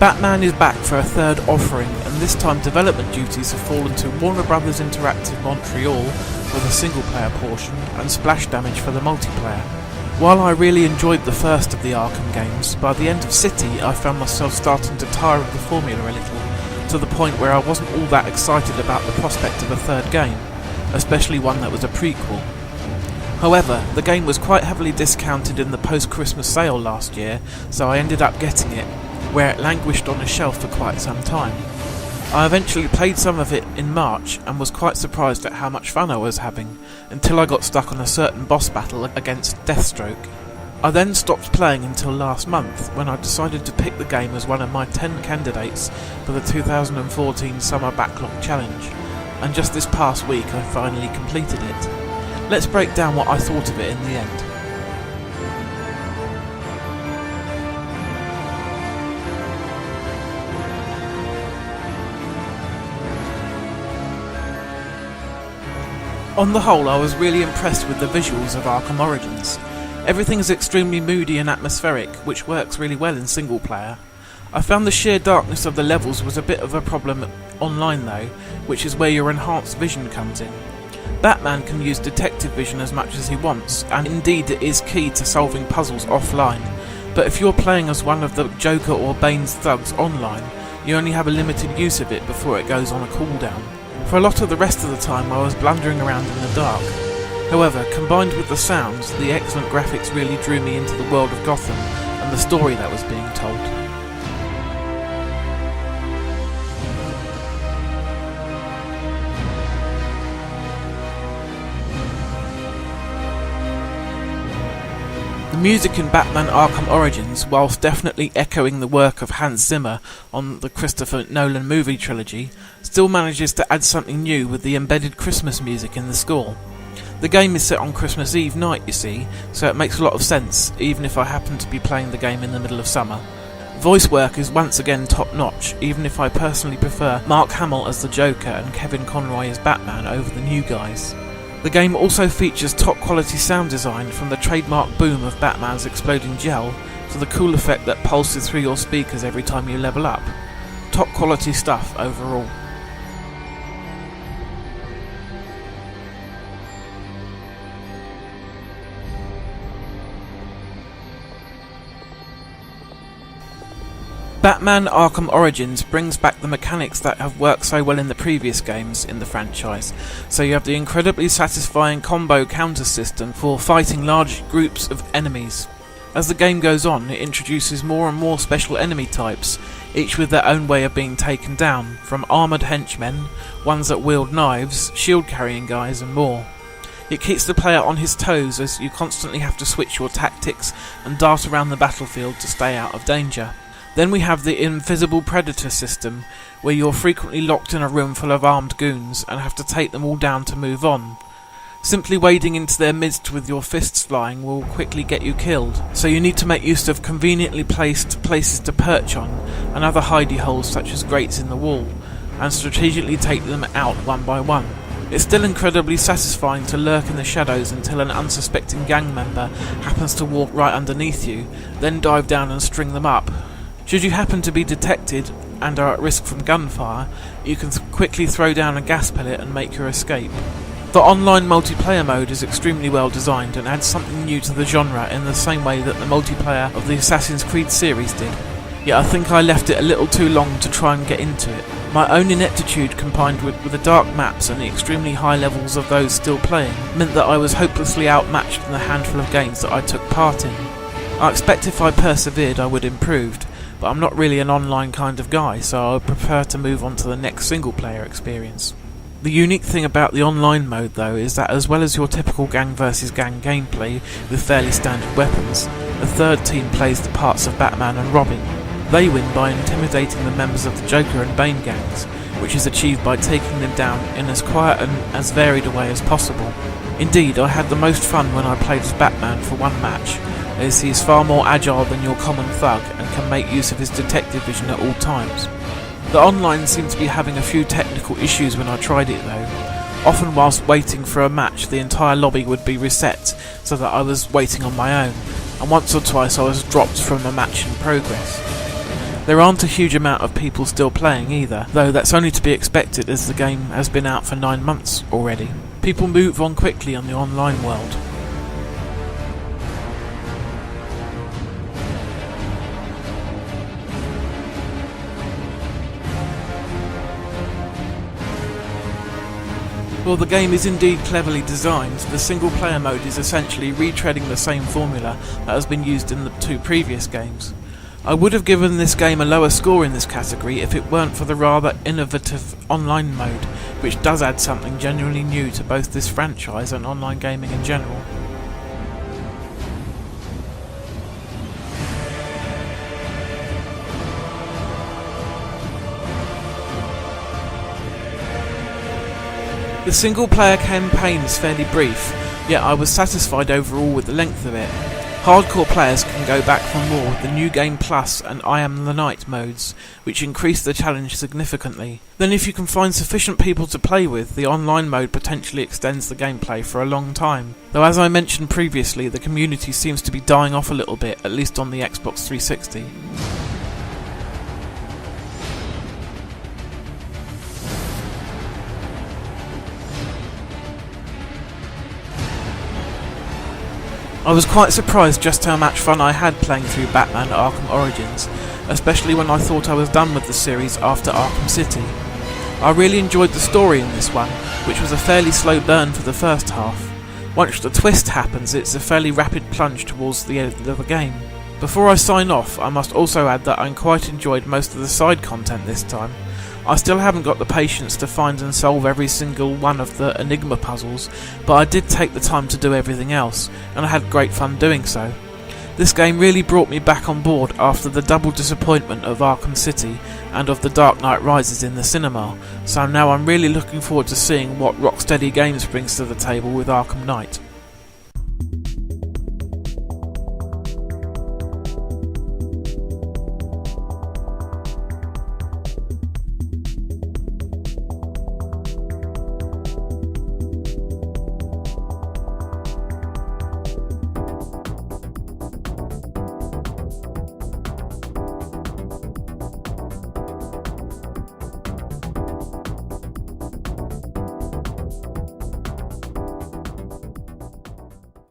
Batman is back for a third offering, and this time development duties have fallen to Warner Bros. Interactive Montreal with a single-player portion and splash damage for the multiplayer. While I really enjoyed the first of the Arkham games, by the end of City I found myself starting to tire of the formula a little, to the point where I wasn't all that excited about the prospect of a third game, especially one that was a prequel. However, the game was quite heavily discounted in the post-Christmas sale last year, so I ended up getting it, where it languished on a shelf for quite some time. I eventually played some of it in March and was quite surprised at how much fun I was having, until I got stuck on a certain boss battle against Deathstroke. I then stopped playing until last month, when I decided to pick the game as one of my 10 candidates for the 2014 Summer Backlog Challenge, and just this past week I finally completed it. Let's break down what I thought of it in the end. On the whole, I was really impressed with the visuals of Arkham Origins. Everything is extremely moody and atmospheric, which works really well in single player. I found the sheer darkness of the levels was a bit of a problem online though, which is where your enhanced vision comes in. Batman can use detective vision as much as he wants, and indeed it is key to solving puzzles offline, but if you're playing as one of the Joker or Bane's thugs online, you only have a limited use of it before it goes on a cooldown. For a lot of the rest of the time I was blundering around in the dark. However, combined with the sounds, the excellent graphics really drew me into the world of Gotham and the story that was being told. The music in Batman Arkham Origins, whilst definitely echoing the work of Hans Zimmer on the Christopher Nolan movie trilogy, still manages to add something new with the embedded Christmas music in the score. The game is set on Christmas Eve night, you see, so it makes a lot of sense, even if I happen to be playing the game in the middle of summer. Voice work is once again top notch, even if I personally prefer Mark Hamill as the Joker and Kevin Conroy as Batman over the new guys. The game also features top quality sound design, from the trademark boom of Batman's exploding gel to the cool effect that pulses through your speakers every time you level up. Top quality stuff overall. Batman Arkham Origins brings back the mechanics that have worked so well in the previous games in the franchise, so you have the incredibly satisfying combo counter system for fighting large groups of enemies. As the game goes on, it introduces more and more special enemy types, each with their own way of being taken down, from armoured henchmen, ones that wield knives, shield carrying guys and more. It keeps the player on his toes as you constantly have to switch your tactics and dart around the battlefield to stay out of danger. Then we have the Invisible Predator system, where you're frequently locked in a room full of armed goons and have to take them all down to move on. Simply wading into their midst with your fists flying will quickly get you killed, so you need to make use of conveniently placed places to perch on and other hidey holes such as grates in the wall, and strategically take them out one by one. It's still incredibly satisfying to lurk in the shadows until an unsuspecting gang member happens to walk right underneath you, then dive down and string them up. Should you happen to be detected and are at risk from gunfire, you can quickly throw down a gas pellet and make your escape. The online multiplayer mode is extremely well designed and adds something new to the genre in the same way that the multiplayer of the Assassin's Creed series did. Yet I think I left it a little too long to try and get into it. My own ineptitude combined with the dark maps and the extremely high levels of those still playing meant that I was hopelessly outmatched in the handful of games that I took part in. I expect if I persevered I would improve, but I'm not really an online kind of guy, so I would prefer to move on to the next single player experience. The unique thing about the online mode though is that as well as your typical gang versus gang gameplay with fairly standard weapons, the third team plays the parts of Batman and Robin. They win by intimidating the members of the Joker and Bane gangs, which is achieved by taking them down in as quiet and as varied a way as possible. Indeed, I had the most fun when I played as Batman for one match, as he is far more agile than your common thug and can make use of his detective vision at all times. The online seemed to be having a few technical issues when I tried it though. Often whilst waiting for a match, the entire lobby would be reset so that I was waiting on my own, and once or twice I was dropped from a match in progress. There aren't a huge amount of people still playing either, though that's only to be expected as the game has been out for 9 months already. People move on quickly on the online world. While the game is indeed cleverly designed, the single player mode is essentially retreading the same formula that has been used in the 2 previous games. I would have given this game a lower score in this category if it weren't for the rather innovative online mode, which does add something genuinely new to both this franchise and online gaming in general. The single player campaign is fairly brief, yet I was satisfied overall with the length of it. Hardcore players can go back for more with the New Game Plus and I Am the Knight modes, which increase the challenge significantly. Then if you can find sufficient people to play with, the online mode potentially extends the gameplay for a long time. Though as I mentioned previously, the community seems to be dying off a little bit, at least on the Xbox 360. I was quite surprised just how much fun I had playing through Batman Arkham Origins, especially when I thought I was done with the series after Arkham City. I really enjoyed the story in this one, which was a fairly slow burn for the first half. Once the twist happens, it's a fairly rapid plunge towards the end of the game. Before I sign off, I must also add that I quite enjoyed most of the side content this time. I still haven't got the patience to find and solve every single one of the Enigma puzzles, but I did take the time to do everything else, and I had great fun doing so. This game really brought me back on board after the double disappointment of Arkham City and of The Dark Knight Rises in the cinema, so now I'm really looking forward to seeing what Rocksteady Games brings to the table with Arkham Knight.